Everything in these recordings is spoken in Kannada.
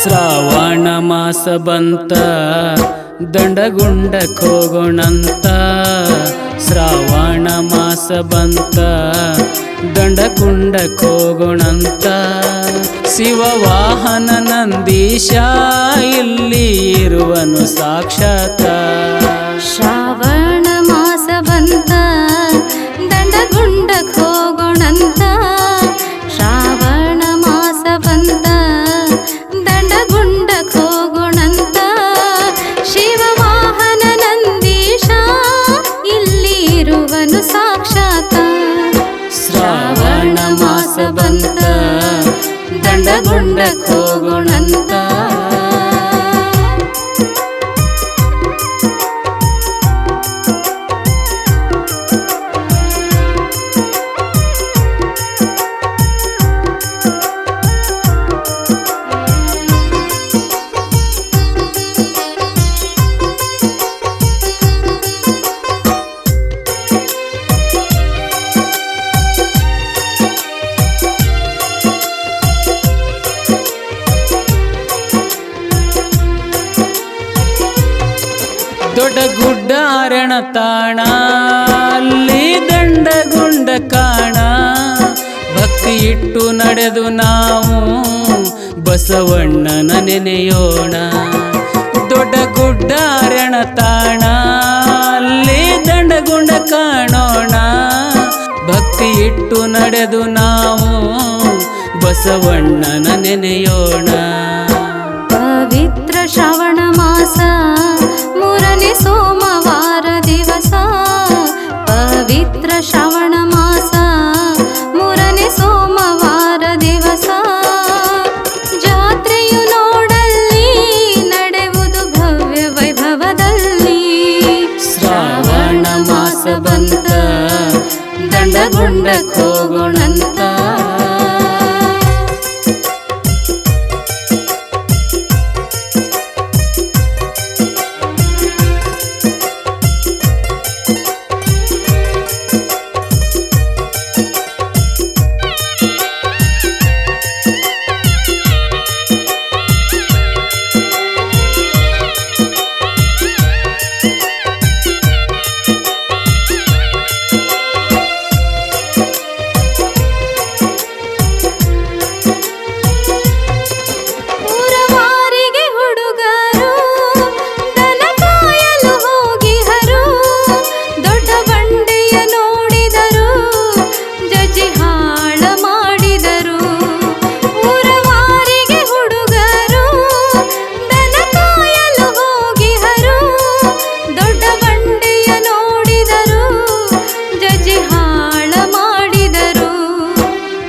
ಶ್ರಾವಣ ಮಾಸ ಬಂತ ದಂಡಗುಂಡಕ್ಕೆ ಹೋಗೋಣಂತ. ಶ್ರಾವಣ ಮಾಸ ಬಂತ ದಂಡಗುಂಡಕ್ಕೆ ಹೋಗೋಣಂತ. ಶಿವವಾಹನ ನಂದೀಶ ಇಲ್ಲಿ ಇರುವನು ಸಾಕ್ಷಾತ. ಶ್ರಾವಣ ಮಾಸ ಬಂತ ದಂಡಗುಂಡಕ್ಕೆ ಹೋಗೋಣಂತ. ಶ್ರಾವಣ ಮಾಸ ಬಂತ ದಂಡಗುಂಡಕ್ಕೆ ಹೋಗೋಣಂತ. ಶಿವವಾಹನ ನಂದೀಶ ಇಲ್ಲಿ ಇರುವನು ಸಾಕ್ಷಾತ. ಶ್ರಾವಣ ಮಾಸ ಬಂತ ದಂಡಗುಂಡಕ್ಕೆ ಹೋಗೋಣಂತ. ದೊಡ್ಡ ಗುಡ್ಡ ಅರಣ ತಾಣ ಅಲ್ಲಿ ದಂಡಗುಂಡ ಕಾಣ. ಭಕ್ತಿ ಇಟ್ಟು ನಡೆದು ನಾವು ಬಸವಣ್ಣನ ನೆನೆಯೋಣ. ದೊಡ್ಡ ಗುಡ್ಡ ಅರಣ ತಾಣ ಅಲ್ಲಿ ದಂಡಗುಂಡ ಕಾಣೋಣ. ಭಕ್ತಿ ಇಟ್ಟು ನಡೆದು ನಾವು ಬಸವಣ್ಣನ ನೆನೆಯೋಣ. ಪವಿತ್ರ ಶ್ರಾವಣ ಮಾಸ ಮೂರನೇ ಸೋಮವಾರ ದಿವಸ. ಪವಿತ್ರ ಶ್ರಾವಣ ಮಾಸ ಮೂರನೇ ಸೋಮವಾರ ದಿವಸ. ಜಾತ್ರೆಯು ನೋಡಲ್ಲಿ ನಡೆಯುವುದು ಭವ್ಯ ವೈಭವದಲ್ಲಿ. ಶ್ರಾವಣ ಮಾಸ ಬಂತ ದಂಡಗುಂಡಕ್ಕೆ ಹೋಗೋಣಂತ.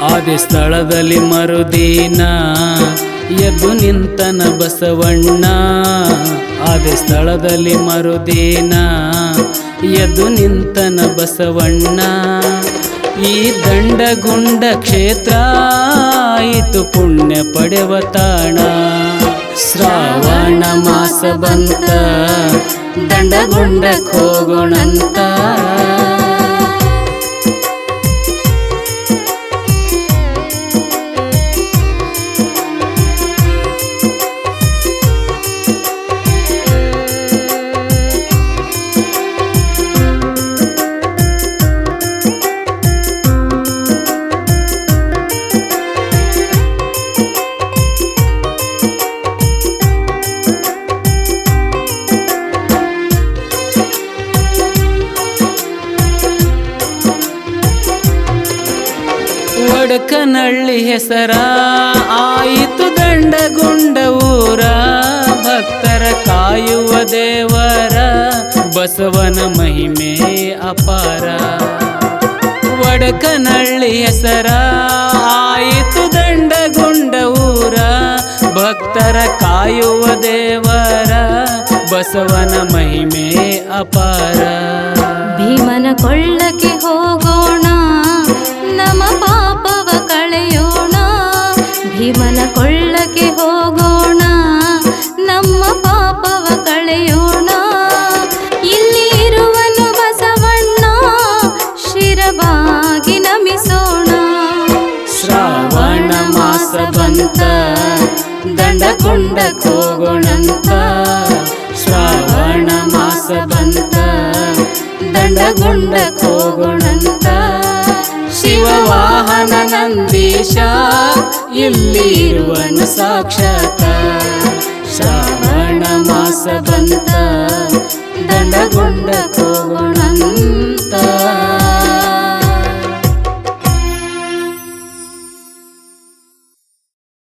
ಆದಿ ಸ್ಥಳದಲ್ಲಿ ಮರುದಿನ ಎದ್ದು ನಿಂತನ ಬಸವಣ್ಣ. ಆದಿ ಸ್ಥಳದಲ್ಲಿ ಮರುದಿನ ಎದ್ದು ನಿಂತನ ಬಸವಣ್ಣ. ಈ ದಂಡಗುಂಡ ಕ್ಷೇತ್ರ ಆಯಿತು ಪುಣ್ಯ ಪಡೆವ ತಾಣ. ಶ್ರಾವಣ ಮಾಸ ಬಂತ ದಂಡಗುಂಡಕ್ಕೆ ಹೋಗೋಣಂತ. ವಡಕನಹಳ್ಳಿ ಹೆಸರ ಆಯಿತು ದಂಡಗುಂಡ ಊರ. ಭಕ್ತರ ಕಾಯುವ ದೇವರ ಬಸವನ ಮಹಿಮೆ ಅಪಾರ. ವಡಕನಹಳ್ಳಿ ಹೆಸರ ಆಯಿತು ದಂಡಗುಂಡ ಊರ. ಭಕ್ತರ ಕಾಯುವ ದೇವರ ಬಸವನ ಮಹಿಮೆ ಅಪಾರ. ಭೀಮನ ಕೊಳ್ಳಕ್ಕೆ ಹೋಗೋಣ ನಮ್ಮ ಪಾಪವ ಕಳೆಯೋಣ. ಭೀಮನ ಕೊಳ್ಳಕ್ಕೆ ಹೋಗೋಣ ನಮ್ಮ ಪಾಪವ ಕಳೆಯೋಣ. ಇಲ್ಲಿ ಇರುವನು ಬಸವಣ್ಣ ಶಿರವಾಗಿ ನಮಿಸೋಣ. ಶ್ರಾವಣ ಮಾಸ ಬಂತ ದಂಡಗುಂಡ ದಂಡಗುಂಡಕ್ಕೆ ಹೋಗೋಣಂತ ಶ್ರಾವಣ ಮಾಸ ಬಂತ ದಂಡಗುಂಡಕ್ಕೆ ಹೋಗೋಣಂತ ಶಿವವಾಹನ ನಂದೀಶ ಇಲ್ಲಿ ಇರುವನು ಸಾಕ್ಷಾತ ಶ್ರಾವಣ ಮಾಸ ಬಂತ